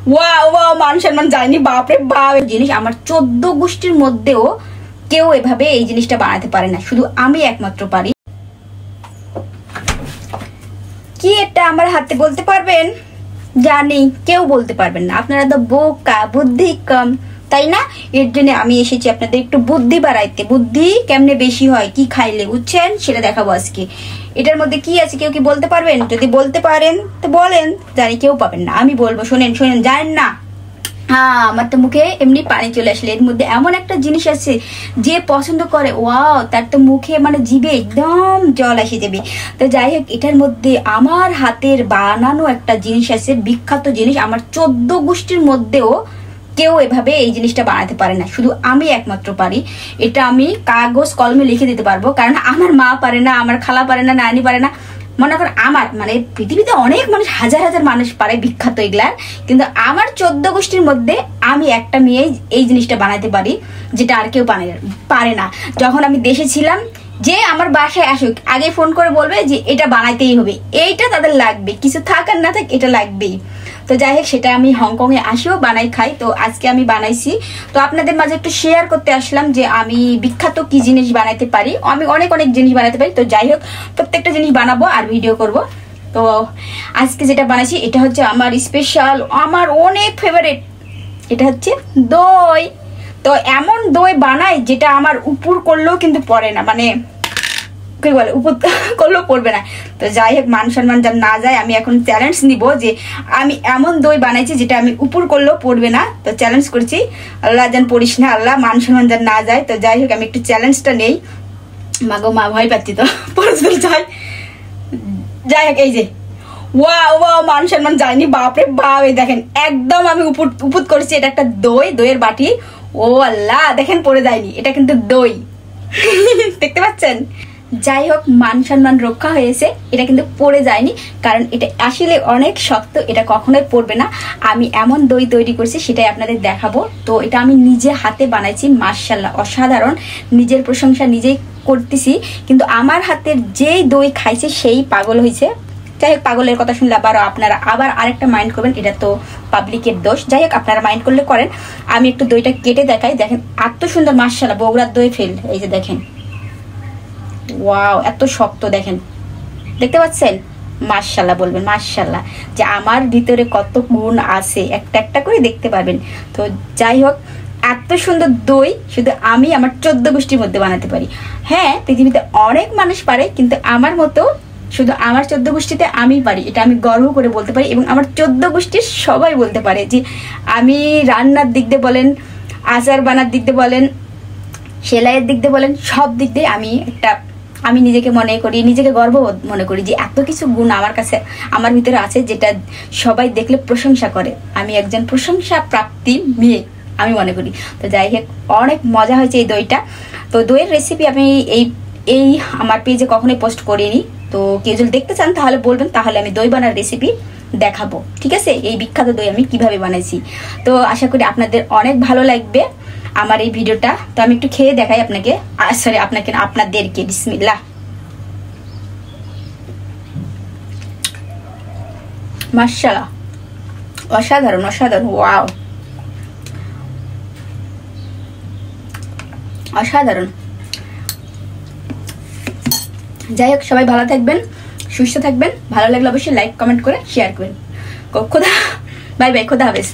Wow wow, মান সম্মান যায়নি, বাপরে বাপ। জিনিস আমার 14 গোষ্ঠীর মধ্যেও কেউ এভাবে এই জিনিসটা বানাতে পারে না, শুধু আমি একমাত্র পারি। কি এটা আমার হাতে বলতে পারবেন? জানি কেউ বলতে পারবেন না, আপনারা তো বোকা, বুদ্ধি কম, তাই না? এর জন্য আমি এসেছি আপনাদের একটু বুদ্ধি বাড়াইতে। বুদ্ধি কেমনে বেশি হয়, কি খাইলে, বুঝছেন? সেটা দেখাবো আজকে। এটার মধ্যে কি আছে কেউ কি বলতে পারবেন? যদি বলতে পারেন তো বলেন, জানি কেউ পাবেন না, আমি বলবো। শোনেন শোনেন, জানেন না? হ্যাঁ, আমার তো মুখে এমনি পানি চলে আসলে। এর মধ্যে এমন একটা জিনিস আছে যে পছন্দ করে, ওয়াও, তার তো মুখে মানে জিভে একদম জল এসে যাবে। তো যাই হোক, এটার মধ্যে আমার হাতের বানানো একটা জিনিস আছে, বিখ্যাত জিনিস। আমার 14 গোষ্ঠীর মধ্যেও কেউ এভাবে এই জিনিসটা বানাতে পারে না, শুধু আমি একমাত্র পারি। এটা আমি কাগজ কলমে লিখে দিতে পারবো, কারণ আমার মা পারে না, আমার খালা পারে না, নানি পারে না। মনে করেন আমার মানে পৃথিবীতে অনেক মানুষ, হাজার হাজার মানুষ পারে বিখ্যাত এগুলার, কিন্তু আমার 14 গোষ্ঠীর মধ্যে আমি একটা মেয়ে এই জিনিসটা বানাতে পারি, যেটা আর কেউ পারে না। যখন আমি দেশে ছিলাম, যে আমার বাসায় আসুক আগে ফোন করে বলবে যে এটা বানাইতেই হবে, এইটা তাদের লাগবে, কিছু থাক আর না থাক এটা লাগবেই। তো যাই হোক, সেটা আমি হংকং এ আসিও বানাই খাই। তো আজকে আমি বানাইছি, তো আপনাদের মাঝে একটু শেয়ার করতে আসলাম যে আমি বিখ্যাত কি জিনিস বানাইতে পারি। আমি অনেক অনেক জিনিস বানাতে পারি। তো যাই হোক, প্রত্যেকটা জিনিস বানাবো আর ভিডিও করব। তো আজকে যেটা বানাইছি এটা হচ্ছে আমার স্পেশাল, আমার অনেক ফেভারিট, এটা হচ্ছে দই। তো এমন দই বানাই যেটা আমার উপর করলেও কিন্তু পড়ে না, মানে কি বলে, উপর করলেও পড়বে না। তো যাই হোক, মান সম্মান যেন না যায়, আমি এখন চ্যালেঞ্জ নিব যে আমি এমন দই বানাইছি যেটা আমি উপর করলেও পড়বে না। তো চ্যালেঞ্জ করছি, আল্লাহ যেন পড়িস না, আল্লাহ, মান সম্মান যেন না যায়। তো যাই হোক, আমি একটু চ্যালেঞ্জটা নেই। মাগো মা, ভয় পাচ্ছি তো, পড়ে যাই। যাই হোক, এই যে ওয়াও ওয়াও, মান সম্মান যায়নি, বাপরে বাপ। এই দেখেন, একদম আমি উপর করেছি। এটা একটা দইয়ের বাটি। ও আল্লাহ, দেখেন পড়ে যায়নি, এটা কিন্তু দই। দেখতে পাচ্ছেন? যাই হোক, মান সম্মান রক্ষা হয়েছে, এটা কিন্তু পড়ে যায়নি, কারণ এটা আসলে অনেক শক্ত, এটা কখনোই পড়বে না। আমি এমন দই তৈরি করছি সেটাই আপনাদের দেখাবো। তো এটা আমি নিজে হাতে বানাইছি, মাশাআল্লাহ, অসাধারণ। নিজের প্রশংসা নিজেই করতেছি, কিন্তু আমার হাতের যেই দই খাইছে সেই পাগল হয়েছে। যাই হোক, পাগলের কথা শুনলে আপনারা আবার আরেকটা মাইন্ড করবেন, এটা তো পাবলিকের দোষ। যাই হোক, আপনারা মাইন্ড করলে করেন। আমি একটু দইটা কেটে দেখাই। দেখেন এত সুন্দর, মাশাআল্লাহ, বগুড়ার দই ফেল। এই যে দেখেন, ওয়াও, এত শক্ত, দেখেন, দেখতে পাচ্ছেন? মাশাআল্লাহ বলবেন, মাশাআল্লাহ, যে আমার ভিতরে কত গুণ আছে একটা একটা করে দেখতে পারবেন। তো যাই হোক, এত সুন্দর দই শুধু আমি আমার 14 গোষ্ঠীর মধ্যে বানাতে পারি। হ্যাঁ, পৃথিবীতে অনেক মানুষ পারে, কিন্তু আমার মতো শুধু আমার 14 গোষ্ঠীতে আমি পারি, এটা আমি গর্ব করে বলতে পারি। এবং আমার 14 গোষ্ঠীর সবাই বলতে পারে যে আমি রান্নার দিক দিয়ে বলেন, আচার বানার দিক দিয়ে বলেন, সেলাইয়ের দিক দিয়ে বলেন, সব দিক দিয়ে আমি নিজেকে মনে করি, নিজেকে গর্ব মনে করি যে এত কিছু গুণ আমার কাছে, আমার ভিতরে আছে, যেটা সবাই দেখলে প্রশংসা করে। আমি একজন প্রশংসা প্রাপ্তি মেয়ে, আমি মনে করি। তো যাই হোক, অনেক মজা হয়েছে এই দইটা। তো দইয়ের রেসিপি আমি এই আমার পেজে কখনোই পোস্ট করিনি। তো কেউ যদি দেখতে চান তাহলে বলবেন, তাহলে আমি দই বানার রেসিপি দেখাবো, ঠিক আছে? এই বিখ্যাত দই আমি কিভাবে বানাইছি। তো আশা করি আপনাদের অনেক ভালো লাগবে আমার এই ভিডিওটা। তো আমি একটু খেয়ে দেখাই আপনাকে, সরি আপনাকে না, আপনাদেরকে। বিসমিল্লাহ। মাশাআল্লাহ, অসাধারণ অসাধারণ, ওয়াও, অসাধারণ। যাই হোক, সবাই ভালো থাকবেন, সুস্থ থাকবেন। ভালো লাগলে অবশ্যই লাইক কমেন্ট করে শেয়ার করবেন। খোদা, বাই বাই, খোদা হাফেজ।